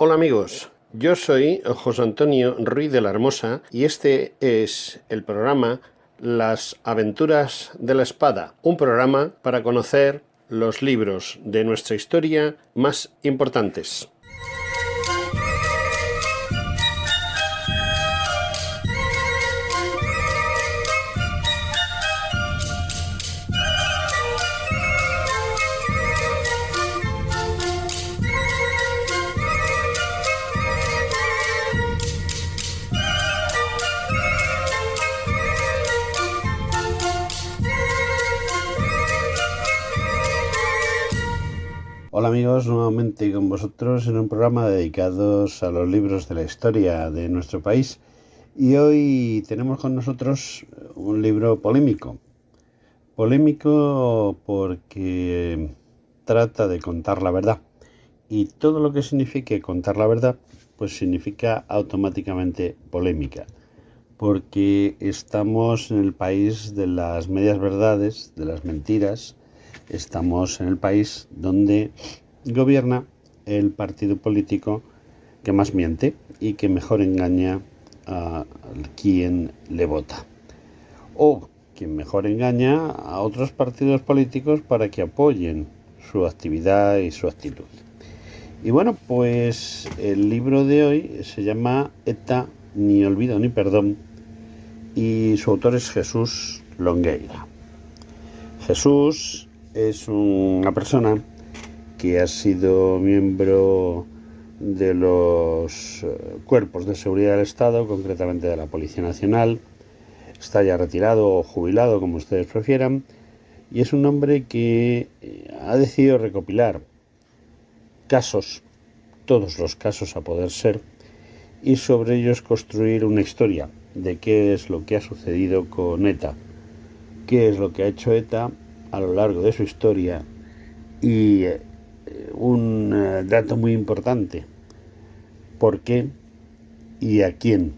Hola amigos, yo soy José Antonio Ruiz de la Hermosa y este es el programa Las Aventuras de la Espada, un programa para conocer los libros de nuestra historia más importantes. Hola amigos, nuevamente con vosotros en un programa dedicado a los libros de la historia de nuestro país. Y hoy tenemos con nosotros un libro polémico. Polémico porque trata de contar la verdad. Y todo lo que signifique contar la verdad, pues significa automáticamente polémica. Porque estamos en el país de las medias verdades, de las mentiras. Estamos en el país donde gobierna el partido político que más miente y que mejor engaña a quien le vota. O quien mejor engaña a otros partidos políticos para que apoyen su actividad y su actitud. Y bueno, pues el libro de hoy se llama ETA, ni olvido ni perdón, y su autor es Jesús Longueira. Jesús es una persona que ha sido miembro de los cuerpos de seguridad del Estado, concretamente de la Policía Nacional. Está ya retirado o jubilado, como ustedes prefieran, y es un hombre que ha decidido recopilar casos, todos los casos a poder ser, y sobre ellos construir una historia de qué es lo que ha sucedido con ETA, qué es lo que ha hecho ETA a lo largo de su historia y un dato muy importante, por qué y a quién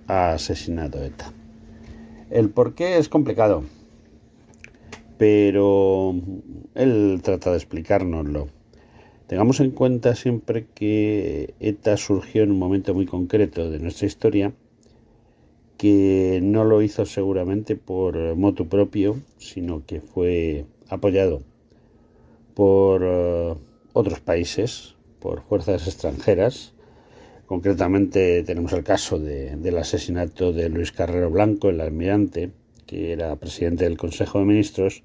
ha asesinado ETA. El por qué es complicado, pero él trata de explicárnoslo. Tengamos en cuenta siempre que ETA surgió en un momento muy concreto de nuestra historia, que no lo hizo seguramente por motu propio, sino que fue apoyado por otros países, por fuerzas extranjeras. Concretamente tenemos el caso del asesinato de Luis Carrero Blanco, el almirante, que era presidente del Consejo de Ministros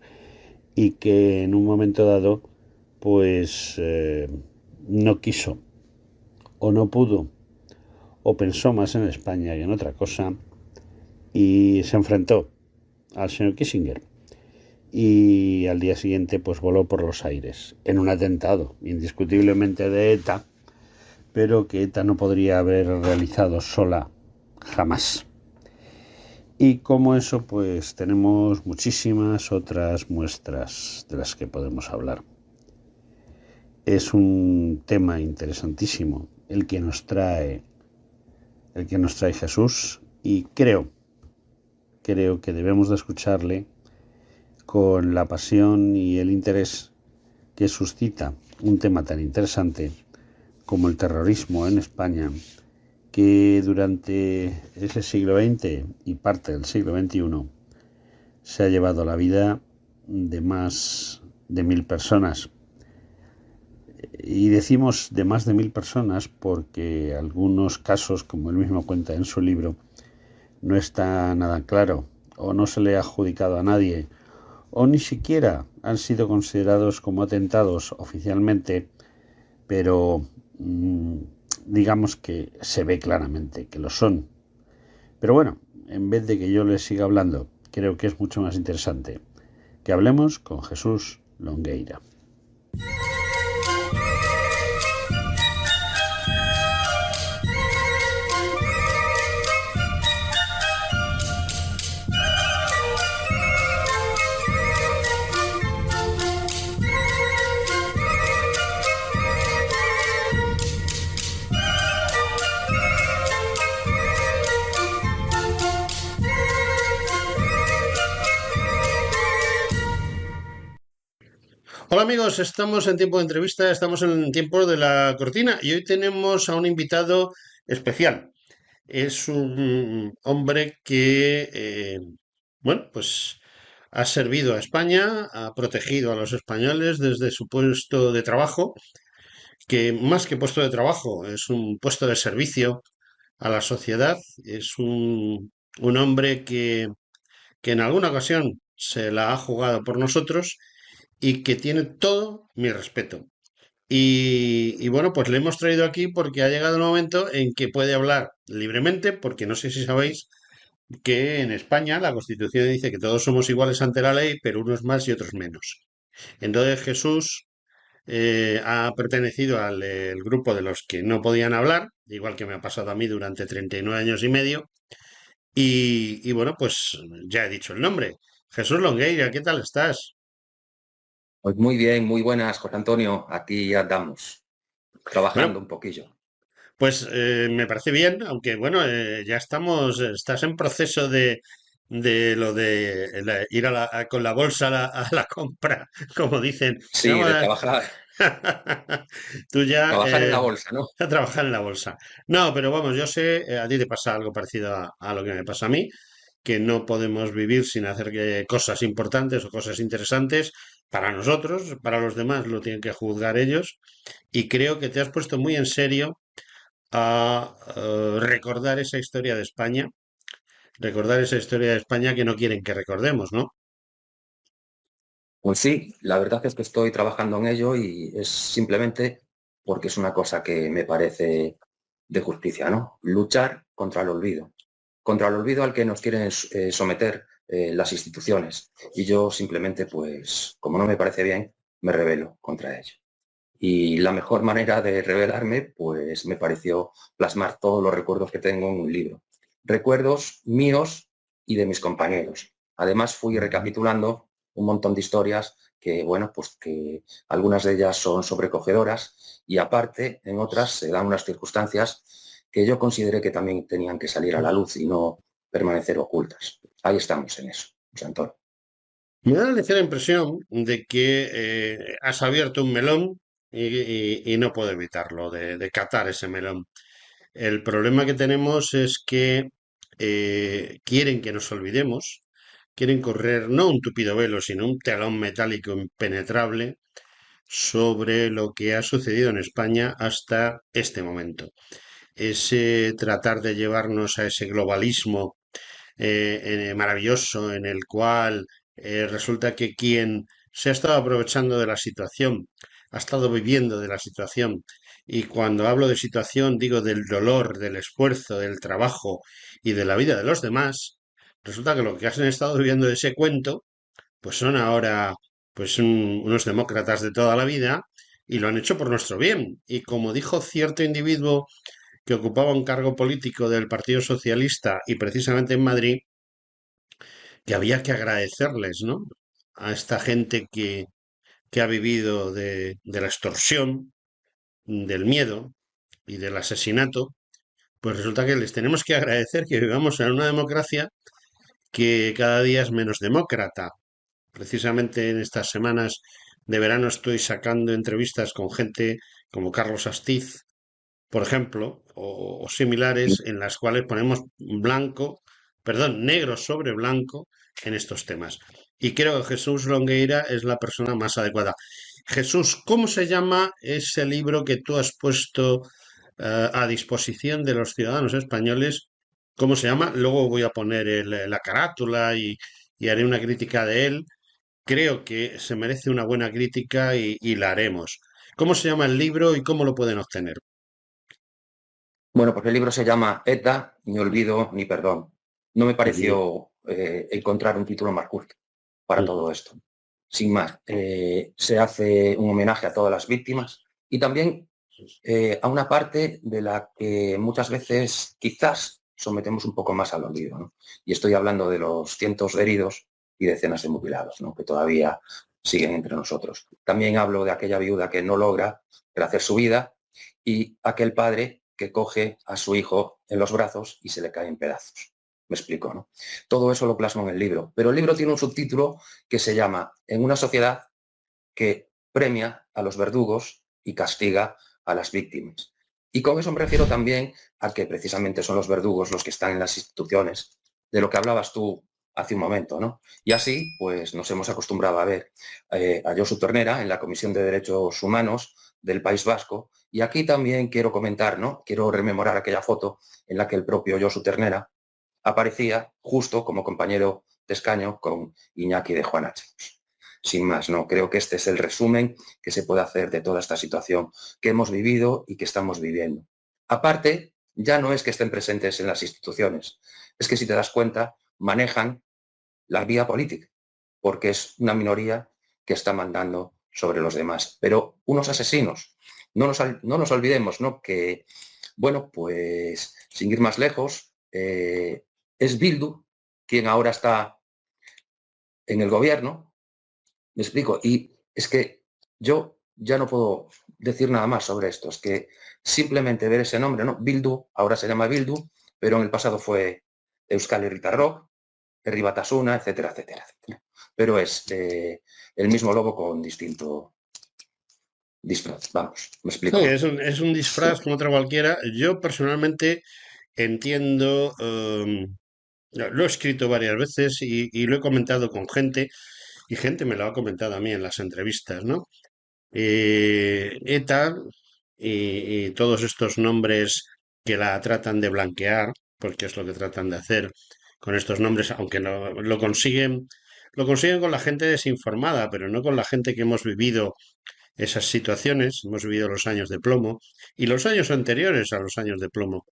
y que en un momento dado pues no quiso o no pudo o pensó más en España que en otra cosa y se enfrentó al señor Kissinger y al día siguiente pues voló por los aires en un atentado indiscutiblemente de ETA, pero que ETA no podría haber realizado sola jamás. Y como eso pues tenemos muchísimas otras muestras de las que podemos hablar. Es un tema interesantísimo el que nos trae Jesús, y creo que debemos de escucharle con la pasión y el interés que suscita un tema tan interesante como el terrorismo en España, que durante ese siglo XX y parte del siglo XXI se ha llevado la vida de más de 1000 personas. Y decimos de más de 1000 personas porque algunos casos, como él mismo cuenta en su libro, no está nada claro, o no se le ha adjudicado a nadie, o ni siquiera han sido considerados como atentados oficialmente, pero digamos que se ve claramente que lo son. Pero bueno, en vez de que yo les siga hablando, creo que es mucho más interesante que hablemos con Jesús Longueira. Hola amigos, estamos en tiempo de entrevista, estamos en tiempo de la cortina y hoy tenemos a un invitado especial. Es un hombre que, bueno, pues ha servido a España, ha protegido a los españoles desde su puesto de trabajo, que más que puesto de trabajo es un puesto de servicio a la sociedad. Es un hombre que en alguna ocasión se la ha jugado por nosotros y que tiene todo mi respeto. Y bueno, pues le hemos traído aquí porque ha llegado el momento en que puede hablar libremente, porque no sé si sabéis que en España la Constitución dice que todos somos iguales ante la ley, pero unos más y otros menos. Entonces Jesús ha pertenecido al el grupo de los que no podían hablar, igual que me ha pasado a mí durante 39 años y medio. Y bueno, pues ya he dicho el nombre. Jesús Longueira, ¿qué tal estás? Pues muy bien, muy buenas, José Antonio. Aquí andamos, Bueno, trabajando un poquillo. pues me parece bien, aunque bueno, ya estás en proceso de lo de ir con la bolsa a la compra, como dicen. Sí, Vamos de a- trabajar, Tú ya trabajar en la bolsa, ¿no? a trabajar en la bolsa. No, pero vamos, yo sé, a ti te pasa algo parecido a lo que me pasa a mí, que no podemos vivir sin hacer cosas importantes o cosas interesantes para nosotros, para los demás lo tienen que juzgar ellos, y creo que te has puesto muy en serio a recordar esa historia de España, recordar esa historia de España que no quieren que recordemos, ¿no? Pues sí, la verdad es que estoy trabajando en ello y es simplemente porque es una cosa que me parece de justicia, ¿no? Luchar contra el olvido al que nos quieren someter las instituciones. Y yo simplemente, pues, como no me parece bien, me rebelo contra ello. Y la mejor manera de revelarme, pues me pareció plasmar todos los recuerdos que tengo en un libro. Recuerdos míos y de mis compañeros. Además fui recapitulando un montón de historias que, bueno, pues que algunas de ellas son sobrecogedoras y aparte en otras se dan unas circunstancias que yo consideré que también tenían que salir a la luz y no permanecer ocultas. Ahí estamos en eso, José Antonio. Me da la ligera impresión de que has abierto un melón y no puedo evitarlo, de catar ese melón. El problema que tenemos es que quieren que nos olvidemos, quieren correr no un tupido velo, sino un telón metálico impenetrable sobre lo que ha sucedido en España hasta este momento. Ese tratar de llevarnos a ese globalismo maravilloso en el cual resulta que quien se ha estado aprovechando de la situación, ha estado viviendo de la situación, y cuando hablo de situación digo del dolor, del esfuerzo, del trabajo y de la vida de los demás, resulta que lo que han estado viviendo de ese cuento, pues son ahora pues unos demócratas de toda la vida y lo han hecho por nuestro bien. Y como dijo cierto individuo que ocupaba un cargo político del Partido Socialista y precisamente en Madrid, que había que agradecerles, ¿no? A esta gente que ha vivido de la extorsión, del miedo y del asesinato, pues resulta que les tenemos que agradecer que vivamos en una democracia que cada día es menos demócrata. Precisamente en estas semanas de verano estoy sacando entrevistas con gente como Carlos Astiz, por ejemplo, o similares, en las cuales ponemos negro sobre blanco en estos temas. Y creo que Jesús Longueira es la persona más adecuada. Jesús, ¿cómo se llama ese libro que tú has puesto a disposición de los ciudadanos españoles? ¿Cómo se llama? Luego voy a poner la carátula y haré una crítica de él. Creo que se merece una buena crítica y la haremos. ¿Cómo se llama el libro y cómo lo pueden obtener? Bueno, pues el libro se llama ETA, ni olvido ni perdón. No me Ujú, pareció encontrar un título más justo para ujú. todo esto. Sin más, se hace un homenaje a todas las víctimas y también a una parte de la que muchas veces quizás sometemos un poco más al olvido, ¿no? Y estoy hablando de los cientos de heridos y decenas de mutilados, ¿no? Que todavía siguen entre nosotros. También hablo de aquella viuda que no logra rehacer su vida y aquel padre que coge a su hijo en los brazos y se le cae en pedazos. Me explico, ¿no? Todo eso lo plasmo en el libro, pero el libro tiene un subtítulo que se llama En una sociedad que premia a los verdugos y castiga a las víctimas. Y con eso me refiero también a que precisamente son los verdugos los que están en las instituciones, de lo que hablabas tú hace un momento, ¿no? Y así, pues nos hemos acostumbrado a ver a Josu Tornera en la Comisión de Derechos Humanos del País Vasco. Y aquí también quiero comentar, ¿no? Quiero rememorar aquella foto en la que el propio Josu Tornera aparecía justo como compañero de escaño con Iñaki de Juan H. Sin más, no, creo que este es el resumen que se puede hacer de toda esta situación que hemos vivido y que estamos viviendo. Aparte, ya no es que estén presentes en las instituciones, es que si te das cuenta, manejan la vía política, porque es una minoría que está mandando sobre los demás. Pero unos asesinos, no nos olvidemos, ¿no? Que, bueno, pues sin ir más lejos, es Bildu quien ahora está en el gobierno. Me explico. Y es que yo ya no puedo decir nada más sobre esto. Es que simplemente ver ese nombre, ¿no? Bildu, ahora se llama Bildu, pero en el pasado fue Euskal Herritarrok, Herri Batasuna, etcétera, etcétera, etcétera. Pero es el mismo logo con distinto disfraz. Vamos, me Sí, explico, ¿no? es un disfraz como otro cualquiera. Yo personalmente entiendo, lo he escrito varias veces y lo he comentado con gente, y gente me lo ha comentado a mí en las entrevistas, ¿no? ETA y todos estos nombres que la tratan de blanquear, porque es lo que tratan de hacer con estos nombres, aunque lo consiguen con la gente desinformada, pero no con la gente que hemos vivido esas situaciones, hemos vivido los años de plomo y los años anteriores a los años de plomo.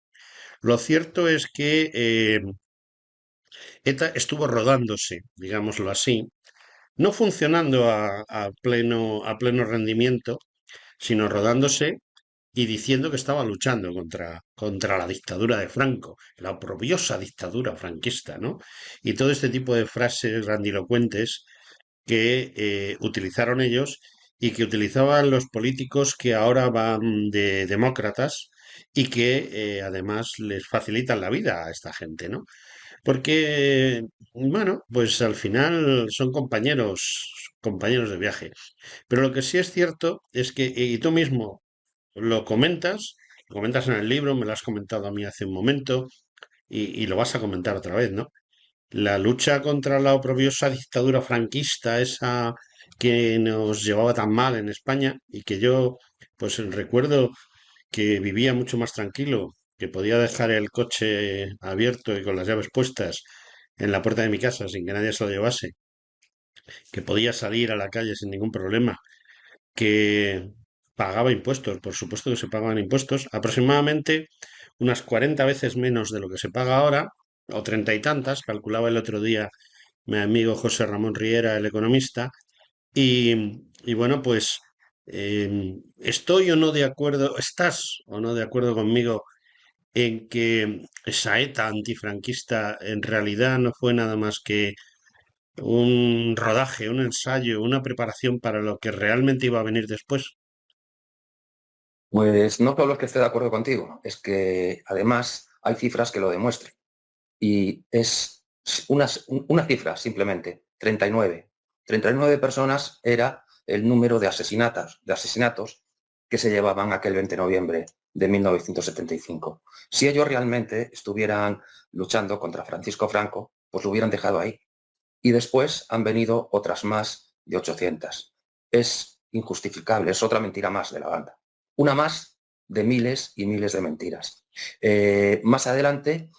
Lo cierto es que ETA estuvo rodándose, digámoslo así, no funcionando a pleno rendimiento, sino rodándose y diciendo que estaba luchando contra la dictadura de Franco, la oprobiosa dictadura franquista, ¿no? Y todo este tipo de frases grandilocuentes que utilizaron ellos y que utilizaban los políticos que ahora van de demócratas y que además les facilitan la vida a esta gente, ¿no? Porque, bueno, pues al final son compañeros de viaje. Pero lo que sí es cierto es que, y tú mismo lo comentas en el libro, me lo has comentado a mí hace un momento, y lo vas a comentar otra vez, ¿no? La lucha contra la oprobiosa dictadura franquista, esa que nos llevaba tan mal en España y que yo, pues recuerdo que vivía mucho más tranquilo, que podía dejar el coche abierto y con las llaves puestas en la puerta de mi casa sin que nadie se lo llevase, que podía salir a la calle sin ningún problema, que pagaba impuestos, por supuesto que se pagaban impuestos, aproximadamente unas 40 veces menos de lo que se paga ahora, o treinta y tantas, calculaba el otro día mi amigo José Ramón Riera, el economista, y bueno, pues estoy o no de acuerdo, estás o no de acuerdo conmigo en que esa ETA antifranquista en realidad no fue nada más que un rodaje, un ensayo, una preparación para lo que realmente iba a venir después. Pues no solo es que esté de acuerdo contigo, es que además hay cifras que lo demuestren. Y es una cifra simplemente, 39. 39 personas era el número de asesinatos que se llevaban aquel 20 de noviembre de 1975. Si ellos realmente estuvieran luchando contra Francisco Franco, pues lo hubieran dejado ahí. Y después han venido otras más de 800. Es injustificable, es otra mentira más de la banda. Una más de miles y miles de mentiras. Más adelante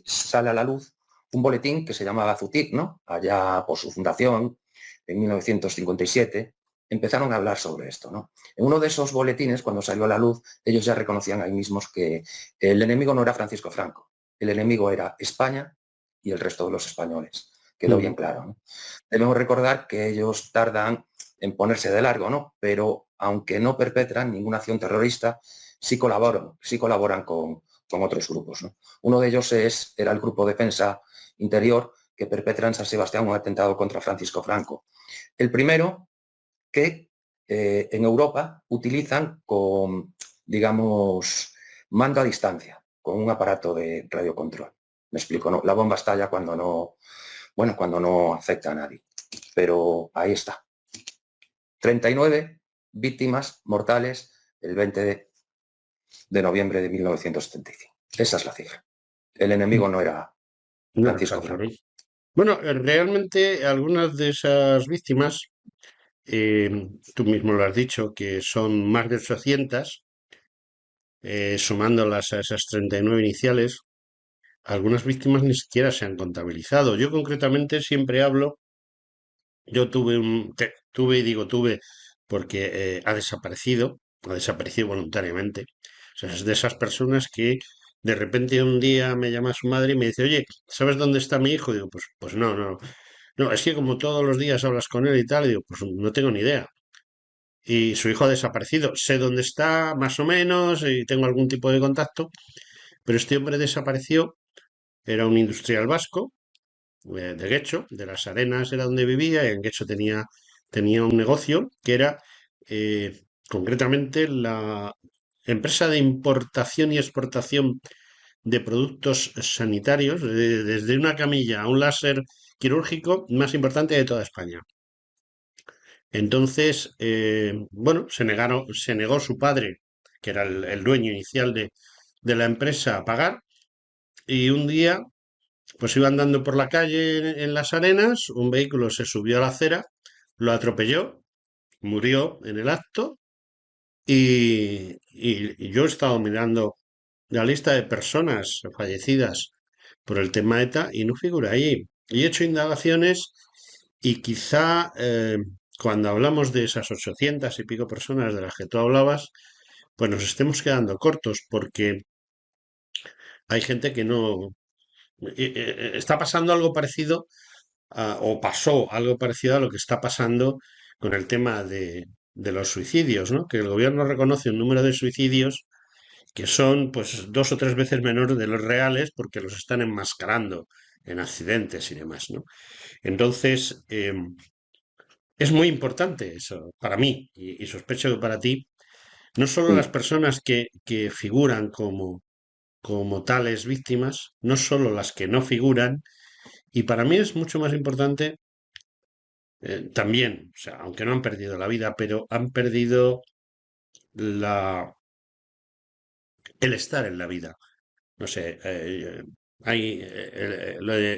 sale a la luz un boletín que se llamaba Zutik, ¿no? Allá por su fundación, en 1957, empezaron a hablar sobre esto, ¿no? En uno de esos boletines, cuando salió a la luz, ellos ya reconocían ahí mismos que el enemigo no era Francisco Franco, el enemigo era España y el resto de los españoles. Quedó bien Mm. claro, ¿no? Debemos recordar que ellos tardan en ponerse de largo, ¿no? Pero aunque no perpetran ninguna acción terrorista, sí colaboran con otros grupos, ¿no? Uno de ellos era el Grupo Defensa Interior, que perpetra en San Sebastián un atentado contra Francisco Franco. El primero que en Europa utilizan con, digamos, mando a distancia, con un aparato de radiocontrol. Me explico, ¿no? La bomba estalla cuando no afecta a nadie. Pero ahí está. 39 víctimas mortales el 20 de noviembre de 1975. Esa es la cifra. El enemigo no era No, Francisco Franco. bueno, realmente algunas de esas víctimas, tú mismo lo has dicho, que son más de 800, sumándolas a esas 39 iniciales, algunas víctimas ni siquiera se han contabilizado. Yo concretamente siempre hablo, yo tuve y digo tuve porque ha desaparecido voluntariamente. O sea, es de esas personas que de repente un día me llama su madre y me dice, oye, ¿sabes dónde está mi hijo? Digo, pues no, no. No, es que como todos los días hablas con él y tal, digo, pues no tengo ni idea. Y su hijo ha desaparecido. Sé dónde está, más o menos, y tengo algún tipo de contacto, pero este hombre desapareció. Era un industrial vasco, de Guecho, de Las Arenas era donde vivía, y en Guecho tenía un negocio que era concretamente la empresa de importación y exportación de productos sanitarios, desde una camilla a un láser quirúrgico más importante de toda España. Entonces, bueno, se negó su padre, que era el dueño inicial de la empresa, a pagar, y un día pues iba andando por la calle en Las Arenas, un vehículo se subió a la acera, lo atropelló, murió en el acto y yo he estado mirando la lista de personas fallecidas por el tema ETA y no figura ahí. Y he hecho indagaciones y quizá cuando hablamos de esas 800 y pico personas de las que tú hablabas, pues nos estemos quedando cortos porque hay gente que no... Está pasando algo parecido o pasó algo parecido a lo que está pasando con el tema de los suicidios, ¿no? Que el gobierno reconoce un número de suicidios que son pues 2 o 3 veces menor de los reales porque los están enmascarando en accidentes y demás, ¿no? Entonces, es muy importante eso para mí y sospecho que para ti, no solo las Sí, personas que figuran como tales víctimas, no solo las que no figuran, y para mí es mucho más importante también, o sea, aunque no han perdido la vida, pero han perdido la, el estar en la vida. No sé,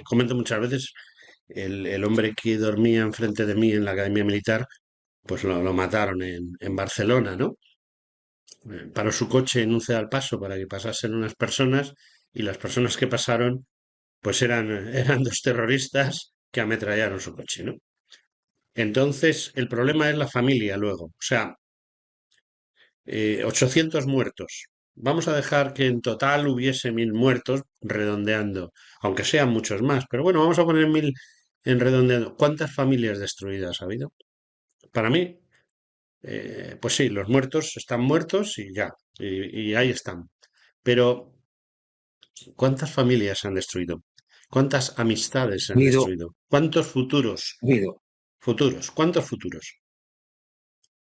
comento muchas veces, el hombre que dormía enfrente de mí en la Academia Militar, pues lo mataron en Barcelona, ¿no? Paró su coche en un ceda al paso para que pasasen unas personas y las personas que pasaron, pues eran dos terroristas que ametrallaron su coche, ¿no? Entonces, el problema es la familia luego. O sea, 800 muertos. Vamos a dejar que en total hubiese 1000 muertos, redondeando, aunque sean muchos más. Pero bueno, vamos a poner 1000 en redondeando. ¿Cuántas familias destruidas ha habido? Para mí, pues sí, los muertos están muertos y ya, y ahí están. Pero, ¿cuántas familias se han destruido? ¿Cuántas amistades se ha han habido, destruido? ¿Cuántos futuros? ha habido, Futuros, ¿cuántos futuros?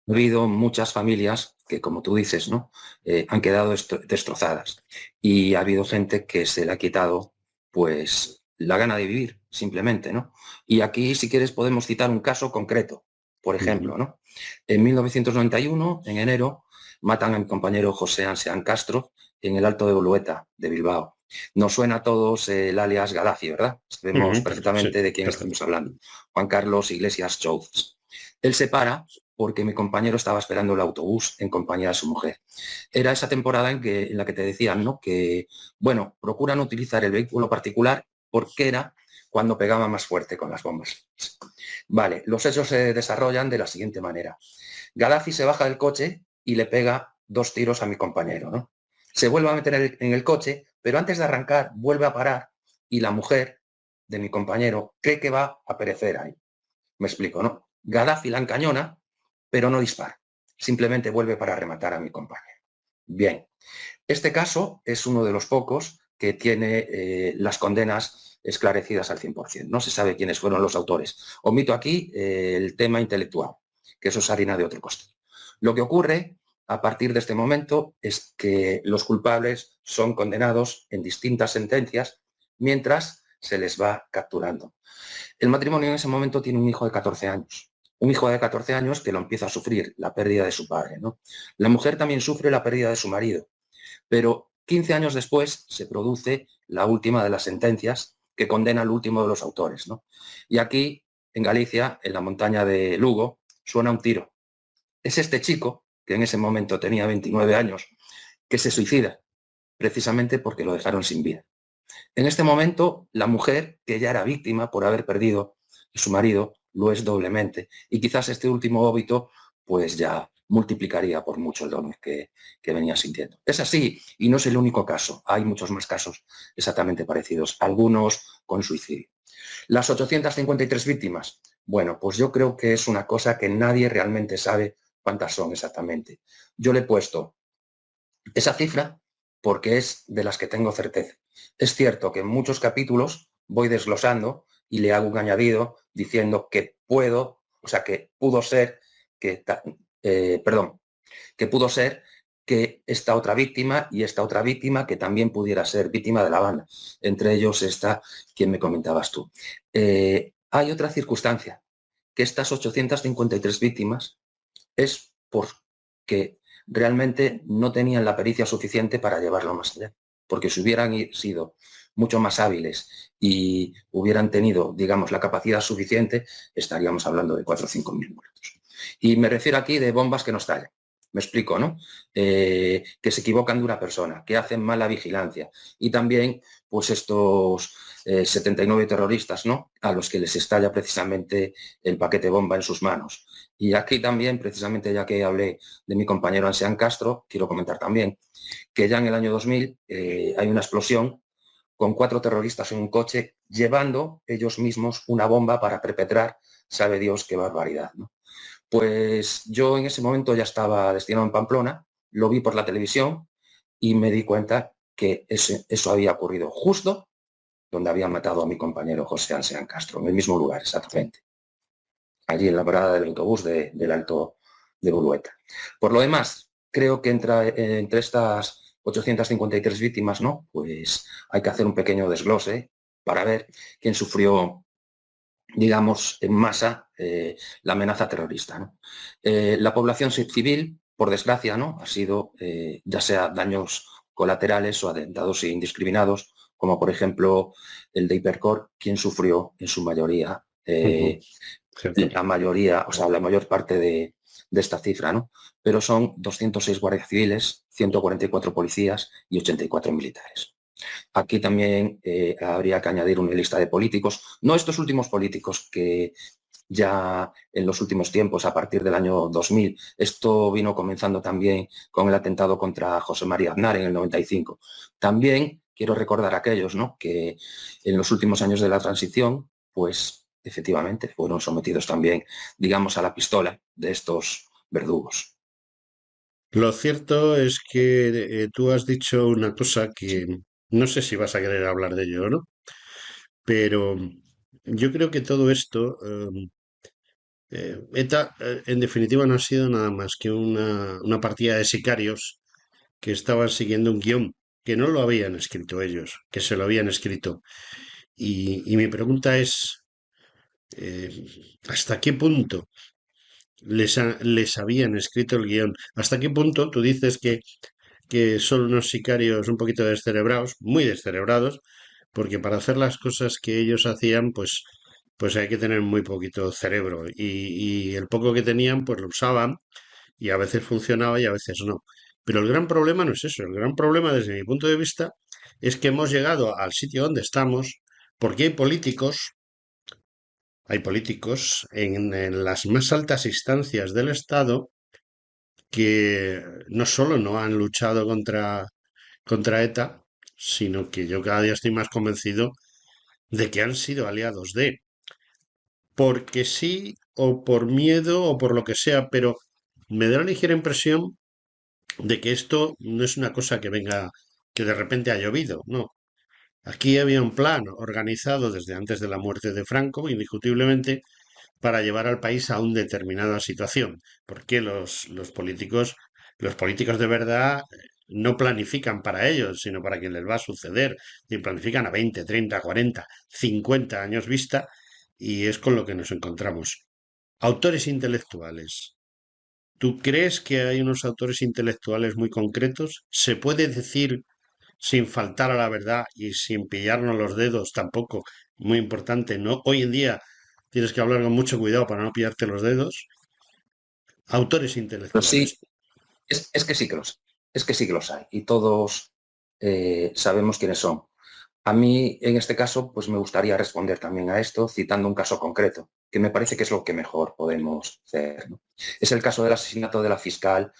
ha habido muchas familias que, como tú dices, ¿no? Han quedado destrozadas. Y ha habido gente que se le ha quitado, pues, la gana de vivir, simplemente, ¿no? Y aquí, si quieres, podemos citar un caso concreto. Por Ujú. ejemplo, ¿no? En 1991, en enero, matan a mi compañero José Anseán Castro en el Alto de Bolueta, de Bilbao. Nos suena a todos el alias Gaddafi, ¿verdad? Sabemos Ujú, sí, perfectamente de quién perfecto. estamos hablando. Juan Carlos Iglesias Chouz. Él se para porque mi compañero estaba esperando el autobús en compañía de su mujer. Era esa temporada en la que te decían, ¿no? Que, bueno, procuran utilizar el vehículo particular porque era cuando pegaba más fuerte con las bombas. Vale, los hechos se desarrollan de la siguiente manera. Gaddafi se baja del coche y le pega 2 tiros a mi compañero, ¿no? Se vuelve a meter en el coche, pero antes de arrancar vuelve a parar y la mujer de mi compañero cree que va a perecer ahí. Me explico, ¿no? Gaddafi la encañona, pero no dispara. Simplemente vuelve para rematar a mi compañero. Bien, este caso es uno de los pocos que tiene las condenas esclarecidas al 100%. No se sabe quiénes fueron los autores. Omito aquí el tema intelectual, que eso es harina de otro costal. Lo que ocurre a partir de este momento es que los culpables son condenados en distintas sentencias mientras se les va capturando. El matrimonio en ese momento tiene un hijo de 14 años. Un hijo de 14 años que lo empieza a sufrir, la pérdida de su padre, ¿no? La mujer también sufre la pérdida de su marido, pero 15 años después se produce la última de las sentencias que condena al último de los autores, ¿no? Y aquí, en Galicia, en la montaña de Lugo, suena un tiro. Es este chico, que en ese momento tenía 29 años, que se suicida, precisamente porque lo dejaron sin vida. En este momento, la mujer, que ya era víctima por haber perdido a su marido, lo es doblemente. Y quizás este último óbito, pues ya multiplicaría por mucho el dolor que venía sintiendo. Es así, y no es el único caso. Hay muchos más casos exactamente parecidos, algunos con suicidio. Las 853 víctimas, bueno, pues yo creo que es una cosa que nadie realmente sabe cuántas son exactamente. Yo le he puesto esa cifra porque es de las que tengo certeza. Es cierto que en muchos capítulos voy desglosando y le hago un añadido diciendo que puedo, o sea, que pudo ser, que pudo ser que esta otra víctima y esta otra víctima que también pudiera ser víctima de la banda. Entre ellos está quien me comentabas tú. Hay otra circunstancia, que estas 853 víctimas es porque realmente no tenían la pericia suficiente para llevarlo más allá. Porque si hubieran sido mucho más hábiles y hubieran tenido, digamos, la capacidad suficiente, estaríamos hablando de 4 o 5 mil muertos. Y me refiero aquí de bombas que no estallan. Me explico, ¿no? Que se equivocan de una persona, que hacen mala vigilancia. Y también, pues estos 79 terroristas, ¿no? A los que les estalla precisamente el paquete bomba en sus manos. Y aquí también, precisamente ya que hablé de mi compañero Ansean Castro, quiero comentar también que ya en el año 2000 hay una explosión con 4 terroristas en un coche llevando ellos mismos una bomba para perpetrar, sabe Dios qué barbaridad, ¿no? Pues yo en ese momento ya estaba destinado en Pamplona, lo vi por la televisión y me di cuenta que eso había ocurrido justo donde habían matado a mi compañero José Ansean Castro, en el mismo lugar exactamente, allí en la parada del autobús del Alto de Bolueta. Por lo demás, creo que entre estas 853 víctimas, ¿no? Pues hay que hacer un pequeño desglose para ver quién sufrió, digamos, en masa la amenaza terrorista, ¿no? La población civil, por desgracia, ¿no? Ha sido ya sea daños colaterales o atentados indiscriminados, como por ejemplo el de Hipercor, quien sufrió en su mayoría, la mayoría, o sea, la mayor parte de esta cifra, ¿no? Pero son 206 guardias civiles, 144 policías y 84 militares. Aquí también habría que añadir una lista de políticos, no estos últimos políticos que ya en los últimos tiempos, a partir del año 2000, esto vino comenzando también con el atentado contra José María Aznar en el 95. También quiero recordar a aquellos, ¿no? Que en los últimos años de la transición, pues efectivamente fueron sometidos también, digamos, a la pistola de estos verdugos. Lo cierto es que tú has dicho una cosa que no sé si vas a querer hablar de ello o no, pero yo creo que todo esto, ETA, en definitiva, no ha sido nada más que una partida de sicarios que estaban siguiendo un guión que no lo habían escrito ellos, que se lo habían escrito. Y mi pregunta es, eh, ¿hasta qué punto les habían escrito el guión? ¿Hasta qué punto tú dices que son unos sicarios un poquito descerebrados, muy descerebrados, porque para hacer las cosas que ellos hacían, pues hay que tener muy poquito cerebro y el poco que tenían, pues lo usaban y a veces funcionaba y a veces no. Pero el gran problema no es eso, el gran problema desde mi punto de vista es que hemos llegado al sitio donde estamos porque hay políticos en las más altas instancias del Estado que no solo no han luchado contra ETA, sino que yo cada día estoy más convencido de que han sido aliados de, porque sí, o por miedo, o por lo que sea, pero me da la ligera impresión de que esto no es una cosa que venga, que de repente ha llovido, no. Aquí había un plan organizado desde antes de la muerte de Franco, indiscutiblemente, para llevar al país a una determinada situación, porque los políticos de verdad no planifican para ellos, sino para quien les va a suceder, y planifican a 20, 30, 40, 50 años vista, y es con lo que nos encontramos. Autores intelectuales. ¿Tú crees que hay unos autores intelectuales muy concretos? ¿Se puede decir sin faltar a la verdad y sin pillarnos los dedos tampoco? Muy importante, ¿no? Hoy en día tienes que hablar con mucho cuidado para no pillarte los dedos. Autores Pero intelectuales. sí, es que sí que los, es que sí que los hay y todos sabemos quiénes son. A mí, en este caso, pues me gustaría responder también a esto citando un caso concreto, que me parece que es lo que mejor podemos hacer, ¿no? Es el caso del asesinato de la fiscal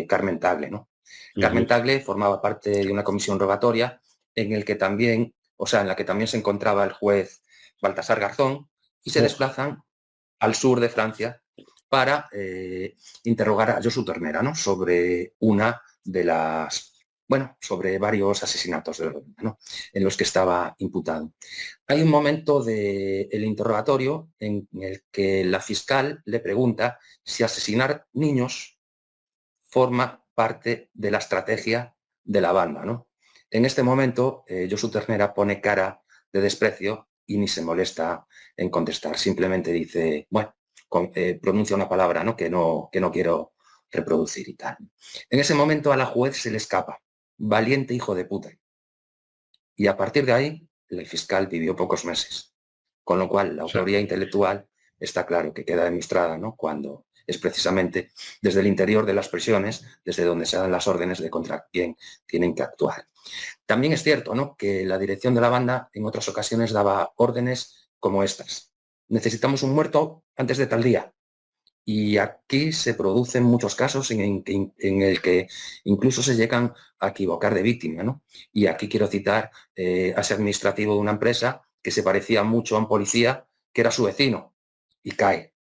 Carmen Tagle, ¿no? Ujú. Carmen Tagle formaba parte de una comisión rogatoria en el que también, o sea, en la que también se encontraba el juez Baltasar Garzón y se Oh, desplazan al sur de Francia para interrogar a Josu Ternera, ¿no? Sobre una de las, bueno, sobre varios asesinatos de Lorena, ¿no? En los que estaba imputado. Hay un momento del interrogatorio en el que la fiscal le pregunta si asesinar niños forma parte de la estrategia de la banda, ¿no? En este momento, Josu Ternera pone cara de desprecio y ni se molesta en contestar. Simplemente dice, bueno, pronuncia una palabra, ¿no? Que no quiero reproducir y tal. En ese momento a la juez se le escapa, valiente hijo de puta. Y a partir de ahí, el fiscal vivió pocos meses. Con lo cual, la o sea, autoría intelectual está claro que queda demostrada, ¿no? Cuando es precisamente desde el interior de las prisiones, desde donde se dan las órdenes de contra quién tienen que actuar. También es cierto, ¿no?, que la dirección de la banda en otras ocasiones daba órdenes como estas. Necesitamos un muerto antes de tal día. Y aquí se producen muchos casos en el que incluso se llegan a equivocar de víctima, ¿no? Y aquí quiero citar a ese administrativo de una empresa que se parecía mucho a un policía que era su vecino y cae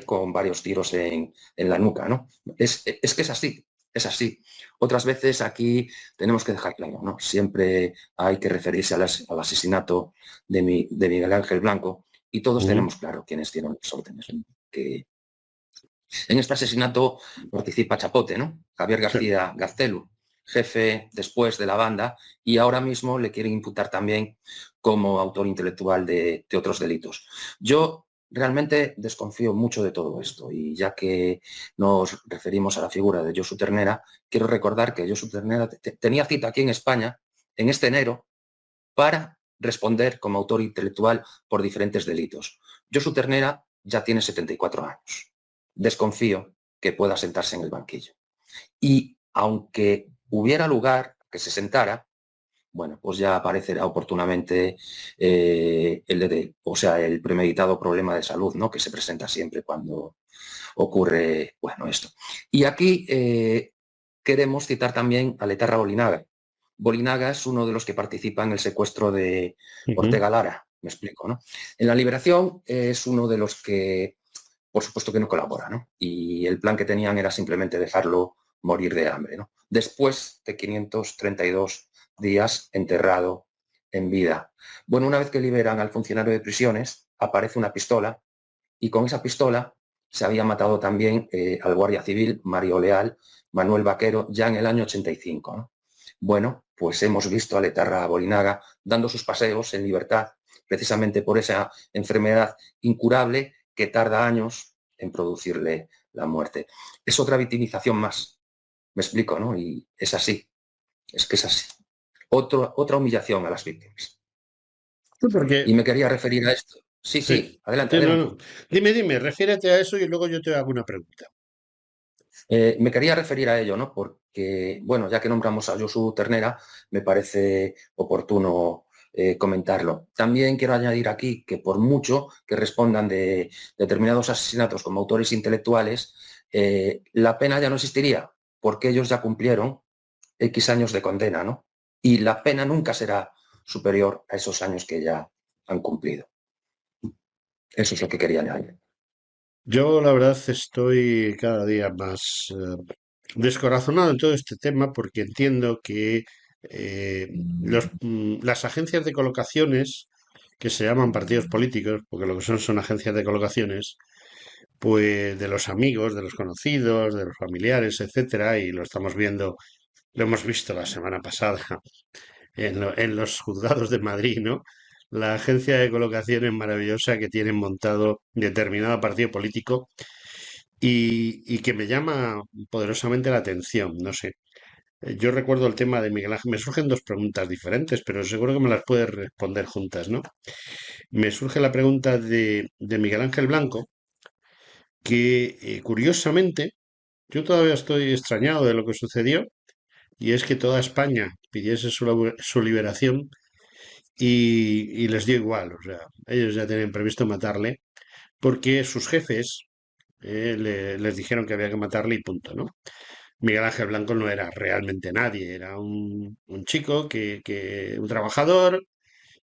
con varios tiros en la nuca, ¿no? Es que es así, es así. Otras veces aquí tenemos que dejar claro, ¿no? Siempre hay que referirse al asesinato de Miguel Ángel Blanco y todos ujú. tenemos claro quiénes dieron las órdenes, ¿no? Que en este asesinato participa Chapote, ¿no? Javier Sí. García Gaztelu, jefe después de la banda, y ahora mismo le quieren imputar también como autor intelectual de otros delitos. Yo realmente desconfío mucho de todo esto y ya que nos referimos a la figura de Josu Ternera, quiero recordar que Josu Ternera tenía cita aquí en España en este enero para responder como autor intelectual por diferentes delitos. Josu Ternera ya tiene 74 años. Desconfío que pueda sentarse en el banquillo. Y aunque hubiera lugar que se sentara, bueno, pues ya aparecerá oportunamente el premeditado problema de salud, ¿no?, que se presenta siempre cuando ocurre, bueno, esto. Y aquí queremos citar también a Letarra Bolinaga. Bolinaga es uno de los que participa en el secuestro de Ujú. Ortega Lara, me explico, ¿no? En la liberación es uno de los que, por supuesto que no colabora, ¿no? Y el plan que tenían era simplemente dejarlo morir de hambre, ¿no? Después de 532 días enterrado en vida. Bueno, una vez que liberan al funcionario de prisiones, aparece una pistola y con esa pistola se había matado también al guardia civil Mario Leal, Manuel Vaquero, ya en el año 85, ¿no? Bueno, pues hemos visto a Letarra Bolinaga dando sus paseos en libertad, precisamente por esa enfermedad incurable que tarda años en producirle la muerte. Es otra victimización más, me explico, ¿no? Y es así, es que es así. Otra humillación a las víctimas. Sí, porque, Y me quería referir a esto. Sí, sí, sí, adelante, sí, no, adelante. no. Dime, refiérete a eso y luego yo te hago una pregunta. Me quería referir a ello, ¿no? Porque, bueno, ya que nombramos a Josu Ternera, me parece oportuno comentarlo. También quiero añadir aquí que por mucho que respondan de determinados asesinatos como autores intelectuales, la pena ya no existiría, porque ellos ya cumplieron X años de condena, ¿no? Y la pena nunca será superior a esos años que ya han cumplido. Eso es lo que quería añadir. Yo, la verdad, estoy cada día más descorazonado en todo este tema porque entiendo que las agencias de colocaciones, que se llaman partidos políticos, porque lo que son agencias de colocaciones, pues de los amigos, de los conocidos, de los familiares, etcétera, y lo estamos viendo, lo hemos visto la semana pasada en los juzgados de Madrid, ¿no? la agencia de colocaciones maravillosa que tienen montado determinado partido político y que me llama poderosamente la atención, no sé. Yo recuerdo el tema de Miguel Ángel. Me surgen dos preguntas diferentes, pero seguro que me las puedes responder juntas, ¿no? Me surge la pregunta de Miguel Ángel Blanco, que curiosamente yo todavía estoy extrañado de lo que sucedió, y es que toda España pidiese su liberación y les dio igual, o sea, ellos ya tenían previsto matarle, porque sus jefes les dijeron que había que matarle y punto, ¿no? Miguel Ángel Blanco no era realmente nadie, era un chico un trabajador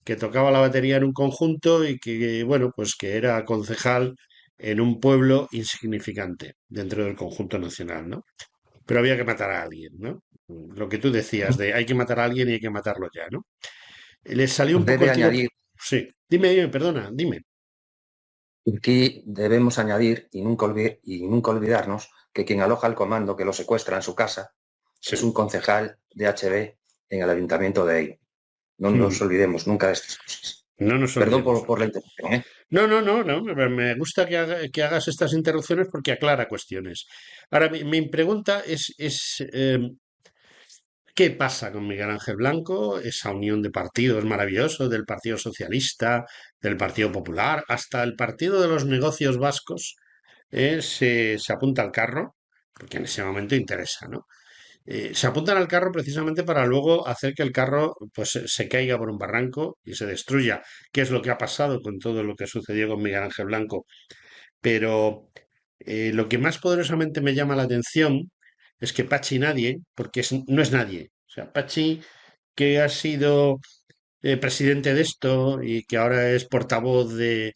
que tocaba la batería en un conjunto y que, bueno, pues que era concejal en un pueblo insignificante dentro del conjunto nacional, ¿no? Pero había que matar a alguien, ¿no? Lo que tú decías de hay que matar a alguien y hay que matarlo ya, ¿no? Les salió un poco Debe el tiro. añadir, Sí, dime, perdona, dime. aquí debemos añadir y nunca olvidarnos que quien aloja al comando que lo secuestra en su casa es Sí. un concejal de HB en el ayuntamiento de Eibar. No nos olvidemos nunca de estas cosas. No nos Perdón olvidemos. por la interrupción, ¿eh? No, no, no, no. Me gusta que hagas estas interrupciones porque aclara cuestiones. Ahora, mi pregunta es, ¿qué pasa con Miguel Ángel Blanco? Esa unión de partidos maravillosos, del Partido Socialista, del Partido Popular, hasta el Partido de los Negocios Vascos, se apunta al carro, porque en ese momento interesa, ¿no? Se apuntan al carro precisamente para luego hacer que el carro pues se caiga por un barranco y se destruya, que es lo que ha pasado con todo lo que sucedió con Miguel Ángel Blanco. Pero lo que más poderosamente me llama la atención es que Pachi nadie, porque no es nadie. O sea, Pachi, que ha sido presidente de esto y que ahora es portavoz de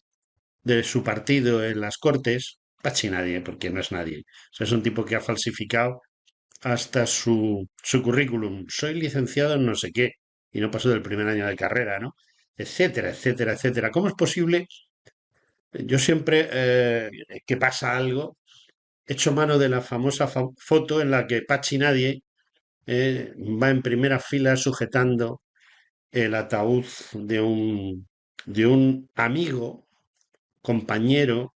su partido en las Cortes, Pachi nadie, porque no es nadie. O sea, es un tipo que ha falsificado hasta su currículum. Soy licenciado en no sé qué y no pasó del primer año de carrera, ¿no? Etcétera, etcétera, etcétera. ¿Cómo es posible? Yo siempre que pasa algo, echo mano de la famosa foto en la que Pachi Nadie va en primera fila sujetando el ataúd de un amigo, compañero,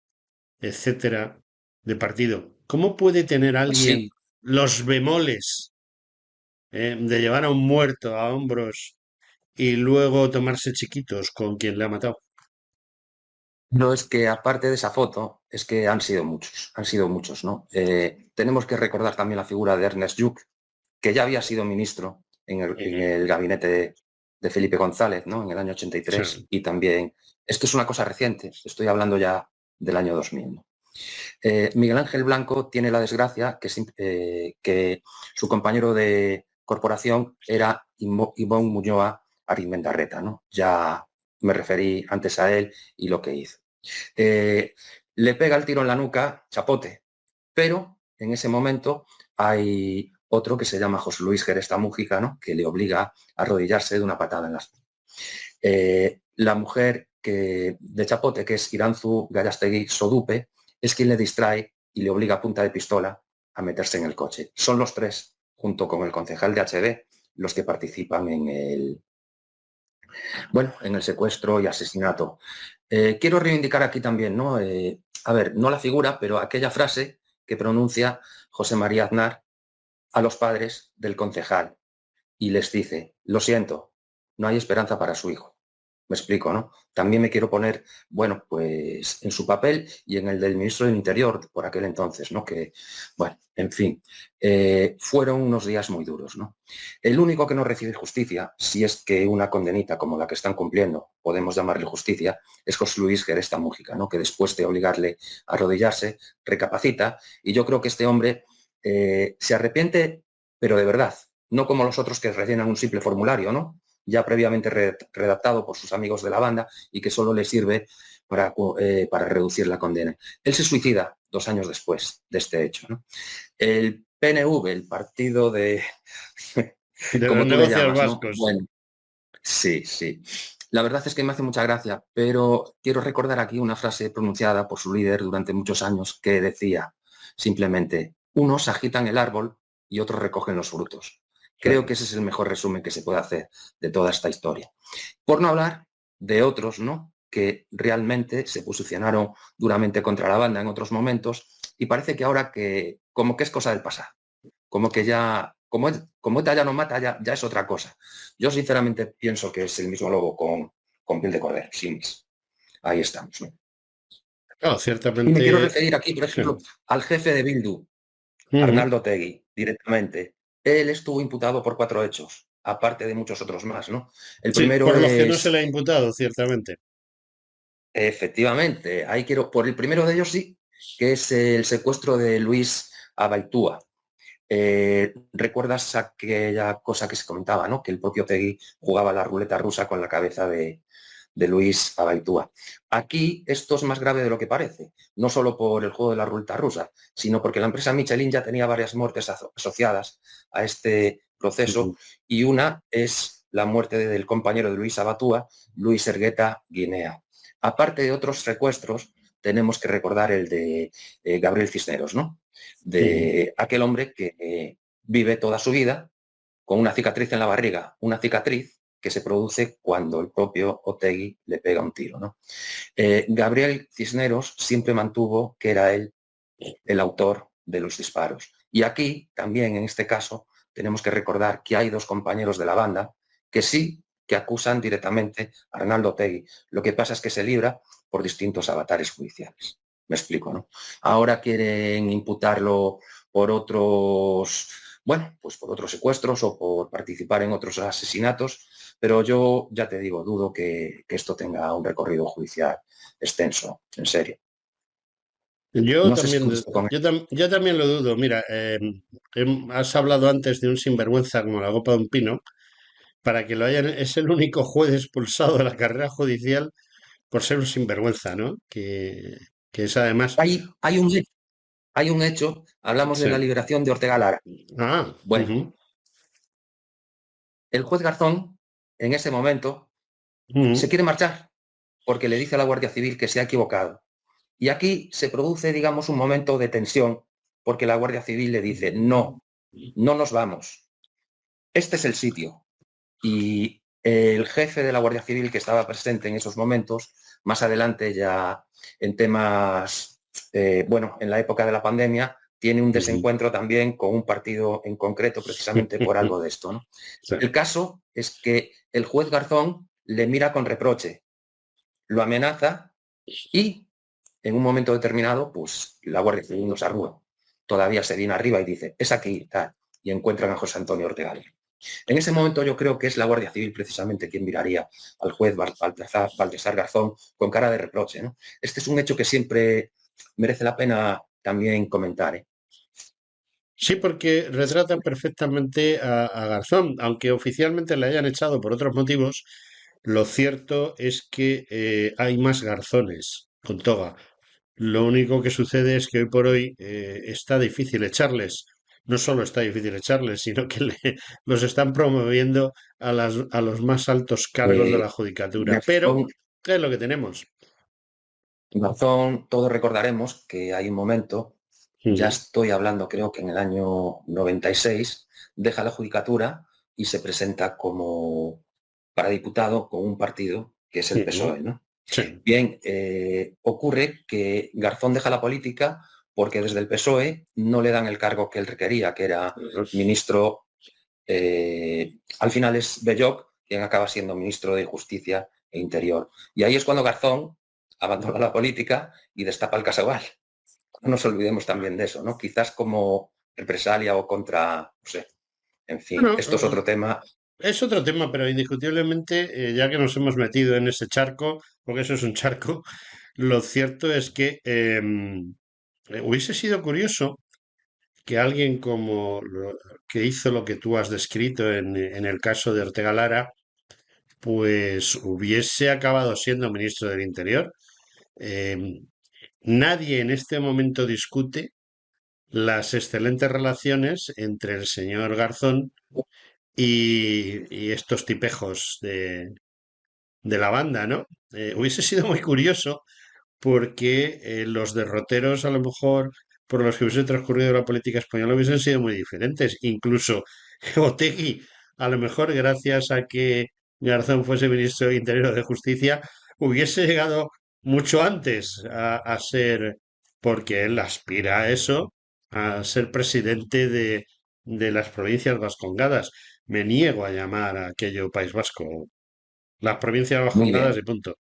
etcétera, de partido. ¿Cómo puede tener Pues sí, alguien los bemoles de llevar a un muerto a hombros y luego tomarse chiquitos con quien le ha matado? no es que aparte de esa foto, es que han sido muchos, ¿no? Tenemos que recordar también la figura de Ernest Lluch, que ya había sido ministro en Ujú. el gabinete de Felipe González, ¿no? En el año Sí, 83 y también, esto es una cosa reciente, estoy hablando ya del año 2000, ¿no? Miguel Ángel Blanco tiene la desgracia que su compañero de corporación era Ivón Muñoa Arizmendarreta, ¿no? Ya me referí antes a él y lo que hizo. Eh, Le pega el tiro en la nuca, chapote, pero en ese momento hay otro que se llama José Luis Geresta Mújica, ¿no? Que le obliga a arrodillarse de una patada en las... La mujer de Chapote, que es Iranzu Gallastegui Sodupe, es quien le distrae y le obliga a punta de pistola a meterse en el coche. Son los tres, junto con el concejal de HB, los que participan en el secuestro y asesinato. Quiero reivindicar aquí también, ¿no? A ver, no la figura, pero aquella frase que pronuncia José María Aznar a los padres del concejal y les dice, lo siento, no hay esperanza para su hijo. Me explico, ¿no? También me quiero poner, bueno, pues en su papel y en el del ministro del Interior por aquel entonces, ¿no? Que, bueno, en fin, fueron unos días muy duros, ¿no? El único que no recibe justicia, si es que una condenita como la que están cumpliendo, podemos llamarle justicia, es José Luis Geresta Mújica, ¿no? Que después de obligarle a arrodillarse, recapacita, y yo creo que este hombre se arrepiente, pero de verdad, no como los otros que rellenan un simple formulario, ¿no? Ya previamente redactado por sus amigos de la banda y que solo le sirve para reducir la condena. Él se suicida 2 años después de este hecho, ¿no? El PNV, el partido de... de los como tú le negocios llamas, ¿no? vascos. Bueno, sí, sí. La verdad es que me hace mucha gracia, pero quiero recordar aquí una frase pronunciada por su líder durante muchos años que decía simplemente, unos agitan el árbol y otros recogen los frutos. Creo Claro. que ese es el mejor resumen que se puede hacer de toda esta historia. Por no hablar de otros, ¿no? Que realmente se posicionaron duramente contra la banda en otros momentos y parece que ahora que como que es cosa del pasado, como que ya, como ETA ya no mata, ya es otra cosa. Yo sinceramente pienso que es el mismo lobo con piel de cordero, sin más. Ahí estamos, ¿no? Claro, Y me quiero ciertamente. referir aquí, por ejemplo, al jefe de Bildu, Ujú. Arnaldo Tegui, directamente. Él estuvo imputado por 4 hechos, aparte de muchos otros más, ¿no? El Sí, primero por los que no se es, le ha imputado, ciertamente. efectivamente, ahí quiero, por el primero de ellos sí, que es el secuestro de Luis Abaitúa. ¿Recuerdas aquella cosa que se comentaba, ¿no? Que el propio Tegui jugaba la ruleta rusa con la cabeza de Luis Abaitúa. Aquí esto es más grave de lo que parece, no solo por el juego de la ruleta rusa, sino porque la empresa Michelin ya tenía varias muertes asociadas a este proceso Ujú. y una es la muerte del compañero de Luis Abatúa, Luis Ergueta Guinea. Aparte de otros secuestros, tenemos que recordar el de Gabriel Cisneros, ¿no? Ujú. De aquel hombre que vive toda su vida con una cicatriz en la barriga, una cicatriz que se produce cuando el propio Otegui le pega un tiro, ¿no? Gabriel Cisneros siempre mantuvo que era él el autor de los disparos. Y aquí, también en este caso, tenemos que recordar que hay 2 compañeros de la banda que sí que acusan directamente a Arnaldo Otegui. Lo que pasa es que se libra por distintos avatares judiciales. Me explico, ¿no? Ahora quieren imputarlo por otros, bueno, pues por otros secuestros o por participar en otros asesinatos, pero yo ya te digo, dudo que esto tenga un recorrido judicial extenso, en serio. Yo No sé si también, con yo también lo dudo. Mira, has hablado antes de un sinvergüenza como la copa de un pino. Para que lo hayan, es el único juez expulsado de la carrera judicial por ser un sinvergüenza, ¿no? Que es además. hay un hay un hecho, hablamos de la Sí. liberación de Ortega Lara. Ah, Bueno, ujú, el juez Garzón, en ese momento, se ujú, quiere marchar porque le dice a la Guardia Civil que se ha equivocado. Y aquí se produce, digamos, un momento de tensión porque la Guardia Civil le dice, no, no nos vamos. Este es el sitio. Y el jefe de la Guardia Civil que estaba presente en esos momentos, más adelante ya en temas, bueno, en la época de la pandemia, tiene un ujú. desencuentro también con un partido en concreto precisamente por algo de esto, ¿no? Sí. El caso es que el juez Garzón le mira con reproche, lo amenaza y en un momento determinado, pues la Guardia Civil nos arruga. Todavía se viene arriba y dice, es aquí, tal, y encuentran a José Antonio Ortega. En ese momento yo creo que es la Guardia Civil precisamente quien miraría al juez Baltasar Garzón con cara de reproche, ¿no? Este es un hecho que siempre merece la pena también comentar, ¿eh? Sí, porque retrata perfectamente a Garzón, aunque oficialmente le hayan echado por otros motivos, lo cierto es que hay más Garzones con toga. Lo único que sucede es que hoy por hoy está difícil echarles. No solo está difícil echarles, sino que los están promoviendo a los más altos cargos de Eh, la judicatura. Pero Garzón, es lo que tenemos. Garzón, todos recordaremos que hay un momento, ya Ujú, estoy hablando creo que en el año 96, deja la judicatura y se presenta como para diputado con un partido que es el ujú. PSOE, ¿no? Sí. Bien, ocurre que Garzón deja la política porque desde el PSOE no le dan el cargo que él requería, que era ministro, al final es Belloc quien acaba siendo ministro de Justicia e Interior. Y ahí es cuando Garzón abandona la política y destapa el Casaubal. No nos olvidemos también de eso, ¿no? Quizás como represalia o contra, no sé, en fin, Bueno, esto es otro tema. es otro tema, pero indiscutiblemente, ya que nos hemos metido en ese charco, porque eso es un charco, lo cierto es que hubiese sido curioso que alguien que hizo lo que tú has descrito en el caso de Ortega Lara, pues hubiese acabado siendo ministro del Interior. Em, Nadie en este momento discute las excelentes relaciones entre el señor Garzón y estos tipejos de la banda, ¿no? Hubiese sido muy curioso porque los derroteros a lo mejor por los que hubiese transcurrido la política española hubiesen sido muy diferentes. Incluso Otegi, a lo mejor gracias a que Garzón fuese ministro de Interior o de Justicia, hubiese llegado mucho antes a ser, porque él aspira a eso, a ser presidente de las provincias vascongadas. Me niego a llamar a aquello País Vasco. Las provincias Muy vascongadas bien. y punto.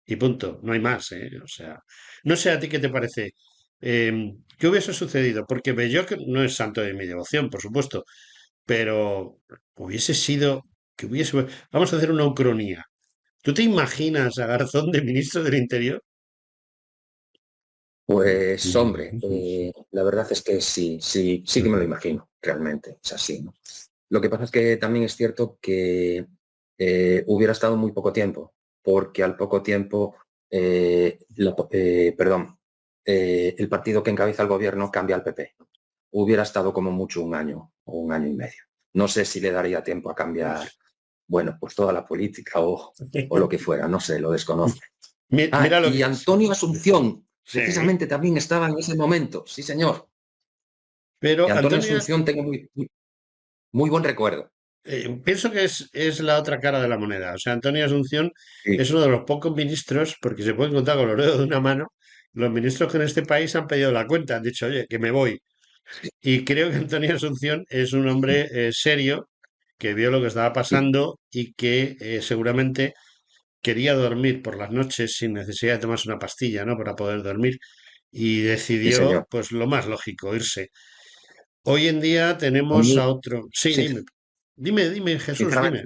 Y punto. No hay más, ¿eh? O sea, no sé a ti qué te parece. ¿Qué hubiese sucedido? Porque Belloc no es santo de mi devoción, por supuesto, pero hubiese sido que hubiese. Vamos a hacer una ucronía. ¿Tú te imaginas a Garzón de ministro del Interior? Pues hombre, la verdad es que sí, sí, sí que me lo imagino, realmente, es así, ¿no? Lo que pasa es que también es cierto que hubiera estado muy poco tiempo, porque al poco tiempo, perdón, el partido que encabeza el gobierno cambia al PP. Hubiera estado como mucho un año o un año y medio. No sé si le daría tiempo a cambiar, bueno, pues toda la política o lo que fuera, no sé, lo desconozco. Mira Ah, lo que y es. Antonio Asunción, Sí, precisamente también estaba en ese momento, sí señor. pero De Antonio Antonio, Asunción tengo muy buen recuerdo. pienso que es la otra cara de la moneda. O sea, Antonio Asunción Sí, es uno de los pocos ministros, porque se pueden contar con los dedos de una mano, los ministros que en este país han pedido la cuenta, han dicho, oye, que me voy. sí, Y creo que Antonio Asunción es un hombre serio, que vio lo que estaba sí, pasando y que seguramente quería dormir por las noches sin necesidad de tomarse una pastilla, ¿no? Para poder dormir. Y sí, decidió, señor. pues lo más lógico, irse. Hoy en día A tenemos mí, a otro. Sí, sin- dime. Dime, Jesús, sinceramente, dime.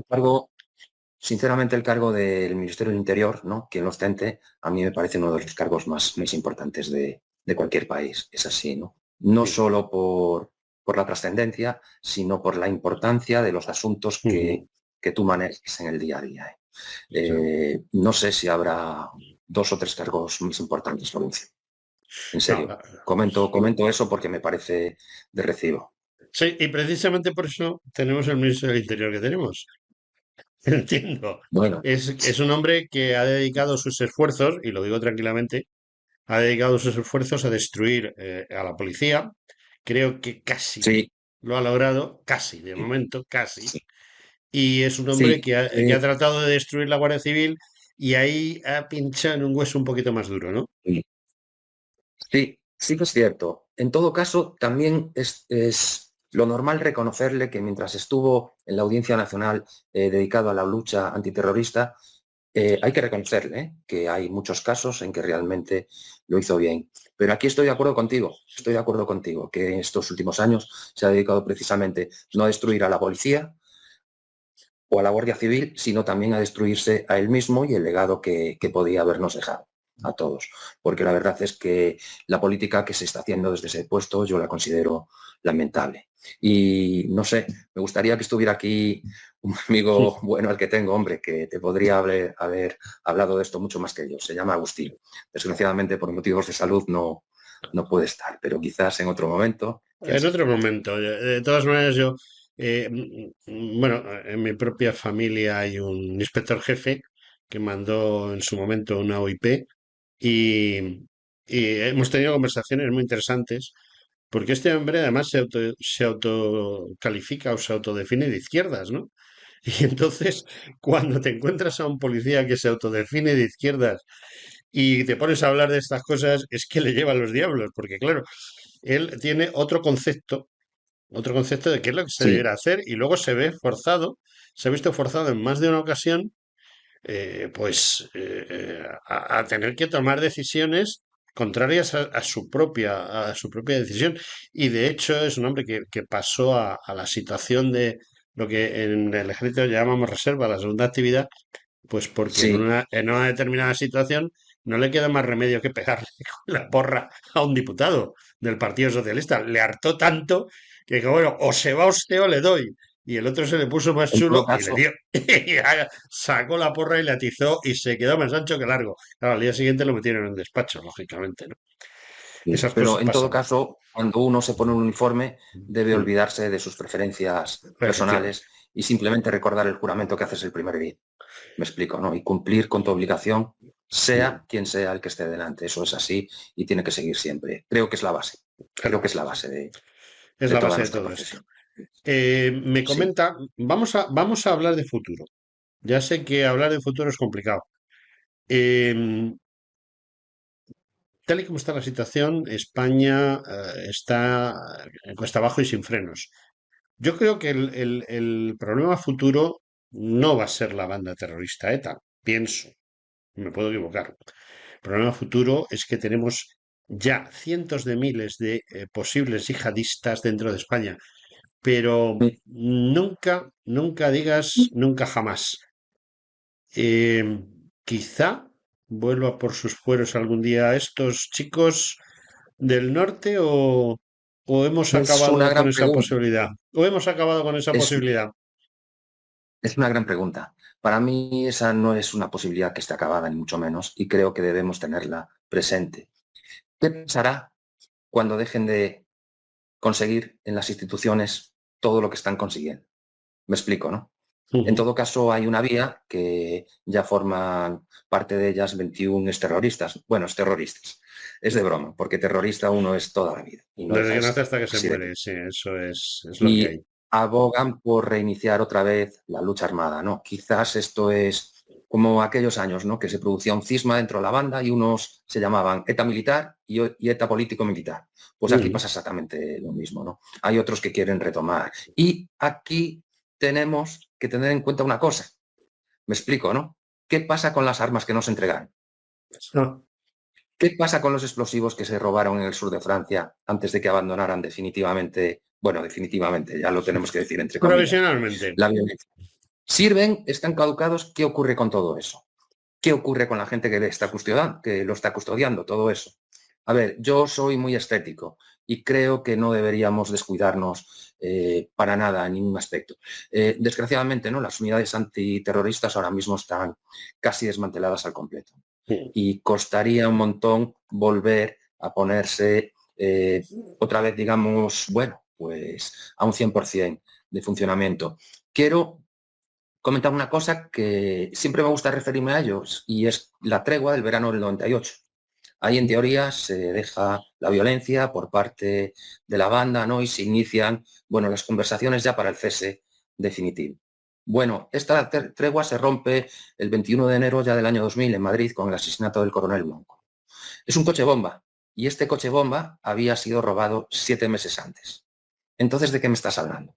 el cargo del Ministerio del Interior, ¿no? Quien lo ostente, a mí me parece uno de los cargos más importantes de cualquier país. Es así, ¿no? No Sí. solo por la trascendencia, sino por la importancia de los asuntos Ujú. que tú manejes en el día a día. Claro. No sé si habrá dos o tres cargos más importantes, Lorenzo. En No, serio. Comento eso porque me parece de recibo. sí, y precisamente por eso tenemos el ministro del Interior que tenemos. Entiendo. Bueno, Es un hombre que ha dedicado sus esfuerzos, y lo digo tranquilamente, ha dedicado sus esfuerzos a destruir a la policía. Creo que casi sí, lo ha logrado, casi, de momento, casi. sí, Y es un hombre sí, que ha tratado de destruir la Guardia Civil y ahí ha pinchado en un hueso un poquito más duro, ¿no? sí, sí que es cierto. En todo caso, también es lo normal reconocerle que mientras estuvo en la Audiencia Nacional dedicado a la lucha antiterrorista, hay que reconocerle que hay muchos casos en que realmente lo hizo bien. Pero aquí estoy de acuerdo contigo, que en estos últimos años se ha dedicado precisamente no a destruir a la policía o a la Guardia Civil, sino también a destruirse a él mismo y el legado que podía habernos dejado a todos. Porque la verdad es que la política que se está haciendo desde ese puesto yo la considero lamentable. Y no sé, me gustaría que estuviera aquí un amigo bueno al que tengo, hombre, que te podría haber hablado de esto mucho más que yo. Se llama Agustín. Desgraciadamente, por motivos de salud, no puede estar, pero quizás en otro momento, quién En sabe. otro momento. De todas maneras, yo, bueno, en mi propia familia hay un inspector jefe que mandó en su momento una OIP y, y hemos tenido conversaciones muy interesantes porque este hombre además se autocalifica o se autodefine de izquierdas, ¿no? Y entonces, cuando te encuentras a un policía que se autodefine de izquierdas y te pones a hablar de estas cosas, es que le lleva a los diablos, porque claro, él tiene otro concepto de qué es lo que se Sí, debería hacer y luego se ve forzado, se ha visto forzado en más de una ocasión, a tener que tomar decisiones contrarias a su propia decisión. Y de hecho es un hombre que pasó a la situación de lo que en el ejército llamamos reserva, la segunda actividad, pues porque en sí, una determinada situación no le queda más remedio que pegarle con la porra a un diputado del Partido Socialista. Le hartó tanto que dijo, bueno, o se va usted o le doy. Y el otro se le puso más en todo chulo y le caso, dio. Y sacó la porra y le atizó y se quedó más ancho que largo. Claro, al día siguiente lo metieron en un despacho, lógicamente, ¿no? sí, Esas pero cosas en todo pasan. caso, cuando uno se pone un uniforme, debe Mm, olvidarse de sus preferencias efectivamente. personales y simplemente recordar el juramento que haces el primer día. Me explico, ¿no? Y cumplir con tu obligación, Mm, sea quien sea el que esté delante. Eso es así y tiene que seguir siempre. Creo que es la base. Creo que claro, es la base es de la toda base de nuestra todo esto. profesión. Me Sí, comenta, vamos a hablar de futuro. Ya sé que hablar de futuro es complicado. Em, Tal y como está la situación, España está en cuesta abajo y sin frenos. Yo creo que el problema futuro no va a ser la banda terrorista ETA, pienso, me puedo equivocar. El problema futuro es que tenemos ya cientos de miles de posibles yihadistas dentro de España, pero nunca, nunca digas nunca jamás. Eh, Quizá vuelva por sus fueros algún día estos chicos del norte o hemos Es una acabado con gran esa pregunta. posibilidad. O hemos acabado con esa Es, posibilidad. es una gran pregunta. Para mí esa no es una posibilidad que esté acabada, ni mucho menos, y creo que debemos tenerla presente. ¿Qué pasará cuando dejen de conseguir en las instituciones todo lo que están consiguiendo? Me explico, ¿no? En Ujú. todo caso, hay una vía que ya forman parte de ellas 21 exterroristas. Bueno, exterroristas. Es de broma, porque terrorista uno es toda la vida y no Desde deja que de nace serlo. hasta que se Así de muere, claro. sí, eso es lo que hay. Y abogan por reiniciar otra vez la lucha armada, ¿no? Quizás esto es como aquellos años, ¿no? Que se producía un cisma dentro de la banda y unos se llamaban ETA militar y ETA político militar. Pues aquí Ujú. pasa exactamente lo mismo, ¿no? Hay otros que quieren retomar. Y aquí tenemos que tener en cuenta una cosa. Me explico, ¿no? ¿Qué pasa con las armas que no se entregan? Ah, ¿Qué pasa con los explosivos que se robaron en el sur de Francia antes de que abandonaran definitivamente, bueno, definitivamente, ya lo tenemos que decir entre comillas, provisionalmente. la violencia? ¿Sirven? ¿Están caducados? ¿Qué ocurre con todo eso? ¿Qué ocurre con la gente que lo está custodiando? Todo eso. A ver, yo soy muy estético y creo que no deberíamos descuidarnos para nada en ningún aspecto. Desgraciadamente, ¿no? Las unidades antiterroristas ahora mismo están casi desmanteladas al completo y costaría un montón volver a ponerse otra vez, digamos, bueno, pues a un 100% de funcionamiento. Quiero comentar una cosa que siempre me gusta referirme a ellos y es la tregua del verano del 98. Ahí en teoría se deja la violencia por parte de la banda, ¿no? Y se inician, bueno, las conversaciones ya para el cese definitivo. Bueno, esta tregua se rompe el 21 de enero ya del año 2000 en Madrid con el asesinato del coronel Blanco. Es un coche bomba y este coche bomba había sido robado 7 meses antes. Entonces, ¿de qué me estás hablando?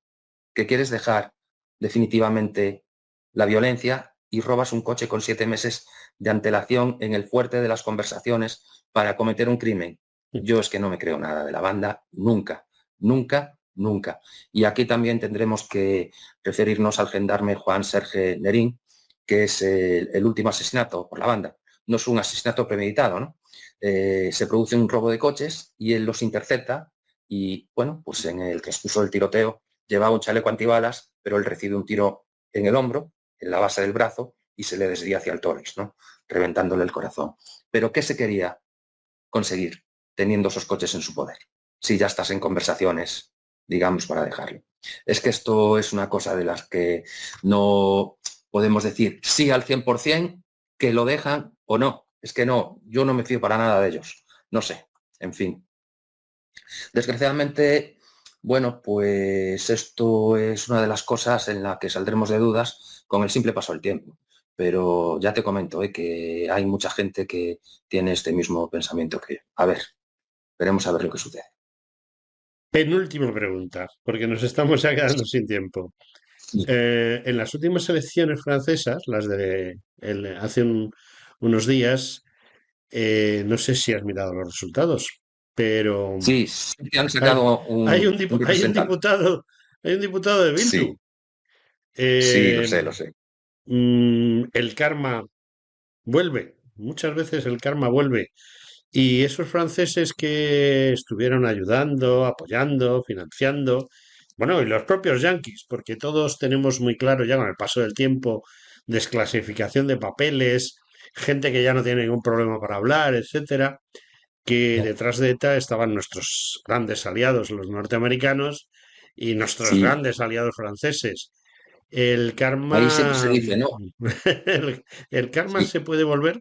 ¿Que quieres dejar definitivamente la violencia y robas un coche con 7 meses de antelación en el fuerte de las conversaciones para cometer un crimen? Yo es que no me creo nada de la banda, nunca, nunca, nunca. Y aquí también tendremos que referirnos al gendarme Juan Serge Nerín, que es el último asesinato por la banda. No es un asesinato premeditado, ¿no? Se produce un robo de coches y él los intercepta y, bueno, pues en el transcurso del tiroteo llevaba un chaleco antibalas, pero él recibe un tiro en el hombro, en la base del brazo, y se le desvía hacia el tórax, ¿no? Reventándole el corazón. Pero ¿qué se quería conseguir teniendo esos coches en su poder? Si ya estás en conversaciones, digamos, para dejarlo. Es que esto es una cosa de las que no podemos decir sí al 100%, que lo dejan o no. Es que no, yo no me fío para nada de ellos. No sé, en fin. Desgraciadamente, bueno, pues esto es una de las cosas en la que saldremos de dudas con el simple paso del tiempo. Pero ya te comento que hay mucha gente que tiene este mismo pensamiento que yo. A ver, veremos a ver lo que sucede. Penúltima pregunta, porque nos estamos ya quedando sin tiempo. En las últimas elecciones francesas, las de hace unos días, no sé si has mirado los resultados, pero Sí, sí que han hay, sacado un hay un representante. diputado, hay un diputado de Bildu. Sí, sí, lo Eh, sé, lo sé. el karma vuelve, muchas veces el karma vuelve. Y esos franceses que estuvieron ayudando, apoyando, financiando, bueno, y los propios yanquis, porque todos tenemos muy claro ya con el paso del tiempo, desclasificación de papeles, gente que ya no tiene ningún problema para hablar, etcétera, que detrás de ETA estaban nuestros grandes aliados, los norteamericanos, y nuestros Sí, grandes aliados franceses. El ahí siempre se karma, dice, no, el karma sí, se puede volver.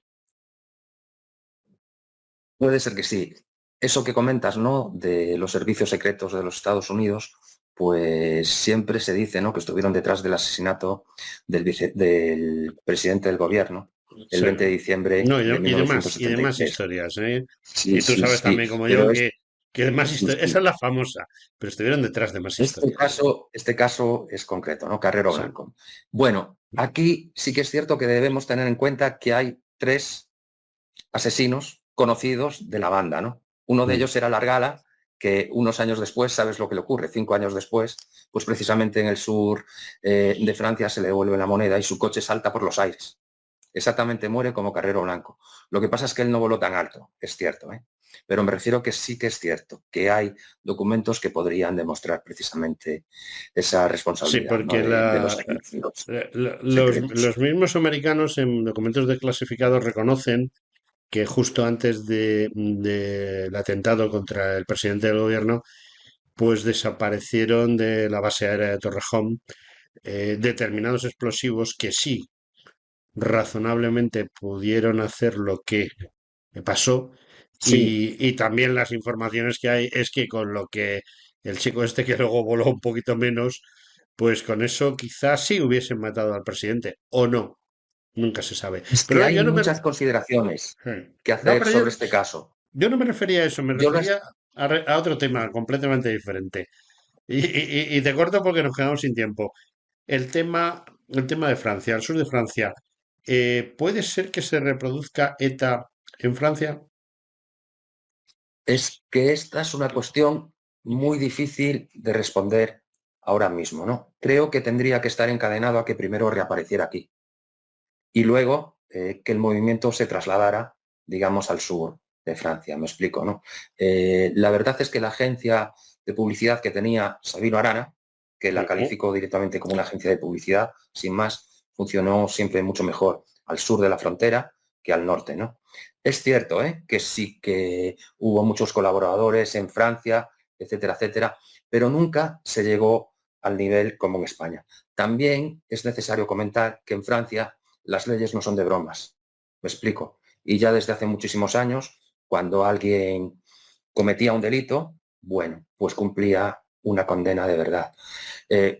puede ser que sí. Eso que comentas, ¿no? De los servicios secretos de los Estados Unidos, pues siempre se dice, ¿no?, que estuvieron detrás del asesinato del presidente del gobierno el Sí. 20 de diciembre No, de y demás 1973. historias, ¿eh? Sí, Y tú sí, sabes sí, también como yo pero que más sí, historias, esa sí. es la famosa, pero estuvieron detrás de más historias. Este caso es concreto, ¿no? Carrero Sí. Blanco. Bueno, aquí sí que es cierto que debemos tener en cuenta que hay 3 asesinos conocidos de la banda, ¿no? Uno de ellos era Largala, que unos años después, ¿sabes lo que le ocurre? 5 años después, pues precisamente en el sur de Francia se le devuelve la moneda y su coche salta por los aires. Exactamente, muere como Carrero Blanco. Lo que pasa es que él no voló tan alto, es cierto, ¿eh? Pero me refiero que sí que es cierto, que hay documentos que podrían demostrar precisamente esa Sí, responsabilidad, ¿no?, porque de los agentes secretos. los mismos americanos en documentos desclasificados reconocen que justo antes del atentado contra el presidente del gobierno, pues desaparecieron de la base aérea de Torrejón determinados explosivos que sí razonablemente pudieron hacer lo que pasó Sí, y también las informaciones que hay es que con lo que el chico este que luego voló un poquito menos, pues con eso quizás sí hubiesen matado al presidente o no, nunca se sabe. es que Pero hay yo no me... muchas consideraciones que No, hacer pero sobre este caso. yo no me refería a eso, me Yo las... refería a otro tema completamente diferente. Y te corto porque nos quedamos sin tiempo. El tema de Francia, el sur de Francia. ¿Puede ser que se reproduzca ETA en Francia? Es que esta es una cuestión muy difícil de responder ahora mismo, ¿no? Creo que tendría que estar encadenado a que primero reapareciera aquí y luego que el movimiento se trasladara, digamos, al sur de Francia. Me explico, ¿no? La verdad es que la agencia de publicidad que tenía Sabino Arana, que la Ujú. calificó directamente como una agencia de publicidad, sin más, funcionó siempre mucho mejor al sur de la frontera que al norte, ¿no? Es cierto, que sí que hubo muchos colaboradores en Francia, etcétera, etcétera, pero nunca se llegó al nivel como en España. También es necesario comentar que en Francia las leyes no son de bromas. Me explico. Y ya desde hace muchísimos años, cuando alguien cometía un delito, bueno, pues cumplía una condena de verdad.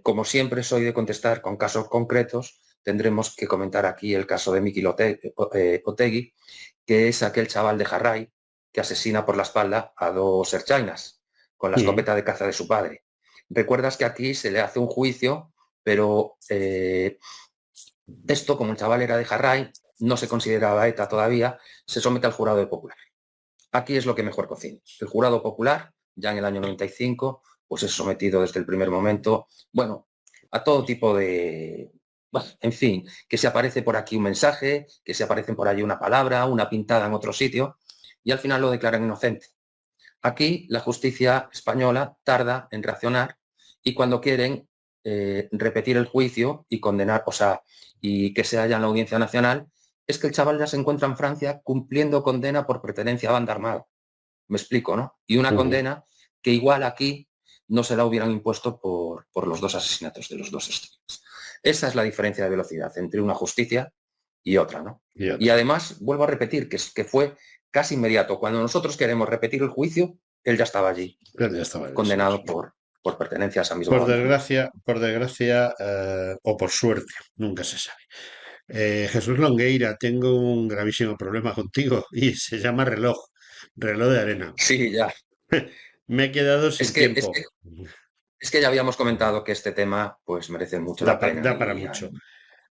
Como siempre soy de contestar con casos concretos, tendremos que comentar aquí el caso de Miki Otegui, que es aquel chaval de Jarray que asesina por la espalda a 2 erchainas con la Ujú. escopeta de caza de su padre. Recuerdas que aquí se le hace un juicio, pero esto, como el chaval era de Jarray, no se consideraba ETA todavía, se somete al jurado popular. Aquí es lo que mejor cocina. El jurado popular, ya en el año 95, pues es sometido desde el primer momento, bueno, a todo tipo de... En fin, que se aparece por aquí un mensaje, que se aparece por allí una palabra, una pintada en otro sitio, y al final lo declaran inocente. Aquí la justicia española tarda en reaccionar y cuando quieren repetir el juicio y condenar, o sea, y que se haya en la Audiencia Nacional, es que el chaval ya se encuentra en Francia cumpliendo condena por pertenencia a banda armada. Me explico, ¿no? Y una Ujú. condena que igual aquí no se la hubieran impuesto por los 2 asesinatos de los 2 estudiantes. Esa es la diferencia de velocidad entre una justicia y otra, ¿no? Y Y otro. además, vuelvo a repetir, que fue casi inmediato. Cuando nosotros queremos repetir el juicio, él ya estaba allí, Ya estaba eso es. condenado por pertenencia a esa misma banda armada. Por desgracia, o por suerte, nunca se sabe. Jesús Longueira, tengo un gravísimo problema contigo y se llama reloj de arena. Sí, ya. Me he quedado Es sin que, es tiempo. que, es que ya habíamos comentado que este tema pues merece mucho la Da pena para y mucho.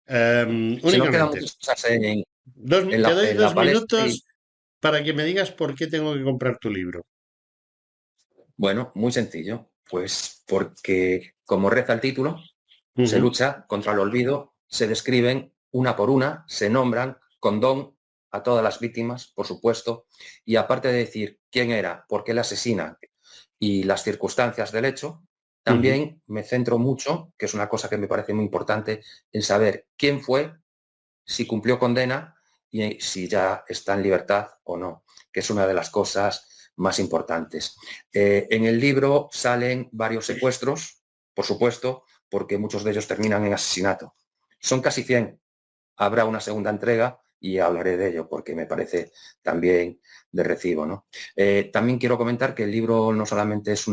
se nos quedan Únicamente, muchas cosas en, te doy en dos la palestra minutos y, para que me digas por qué tengo que comprar tu libro. bueno, muy sencillo. Pues porque, como reza el título, se Ujú. lucha contra el olvido, se describen una por una, se nombran con don a todas las víctimas, por supuesto, y aparte de decir quién era, por qué la asesinan y las circunstancias del hecho, Ujú. también me centro mucho, que es una cosa que me parece muy importante, en saber quién fue, si cumplió condena y si ya está en libertad o no, que es una de las cosas más importantes. En el libro salen varios secuestros, por supuesto, porque muchos de ellos terminan en asesinato. Son casi 100. Habrá una segunda entrega y hablaré de ello porque me parece también de recibo, ¿no? También quiero comentar que el libro no solamente es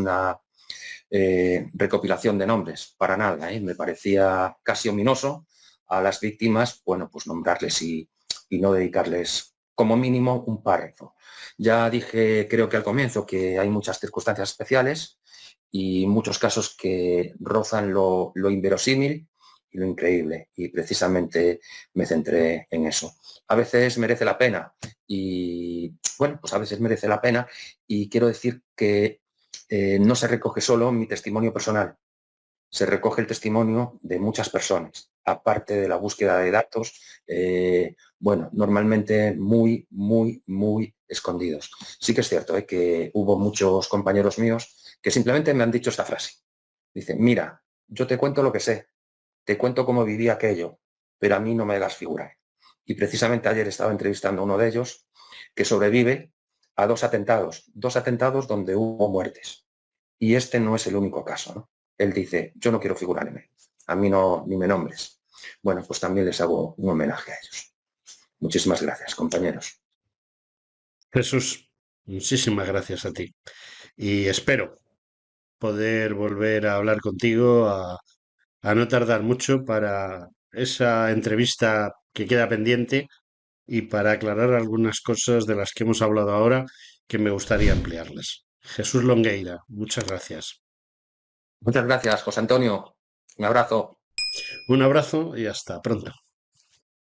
recopilación de nombres, para nada, ¿eh? Me parecía casi ominoso a las víctimas, bueno, pues nombrarles y no dedicarles como mínimo un párrafo. Ya dije, creo que al comienzo, que hay muchas circunstancias especiales y muchos casos que rozan lo inverosímil y lo increíble, y precisamente me centré en eso. A veces merece la pena y, bueno, pues a veces merece la pena, y quiero decir que no se recoge solo mi testimonio personal, se recoge el testimonio de muchas personas, aparte de la búsqueda de datos, bueno, normalmente muy, muy, muy escondidos. Sí que es cierto que hubo muchos compañeros míos que simplemente me han dicho esta frase. Dicen, mira, yo te cuento lo que sé, te cuento cómo viví aquello, pero a mí no me hagas figurar. Y precisamente ayer estaba entrevistando a uno de ellos que sobrevive a dos atentados donde hubo muertes. Y este no es el único caso, ¿no? Él dice, yo no quiero figurarme, a mí no, ni me nombres. Bueno, pues también les hago un homenaje a ellos. Muchísimas gracias, compañeros. Jesús, muchísimas gracias a ti. Y espero poder volver a hablar contigo, a no tardar mucho para esa entrevista que queda pendiente y para aclarar algunas cosas de las que hemos hablado ahora que me gustaría ampliarlas. Jesús Longueira, muchas gracias. Muchas gracias, José Antonio. Un abrazo. Un abrazo y hasta pronto.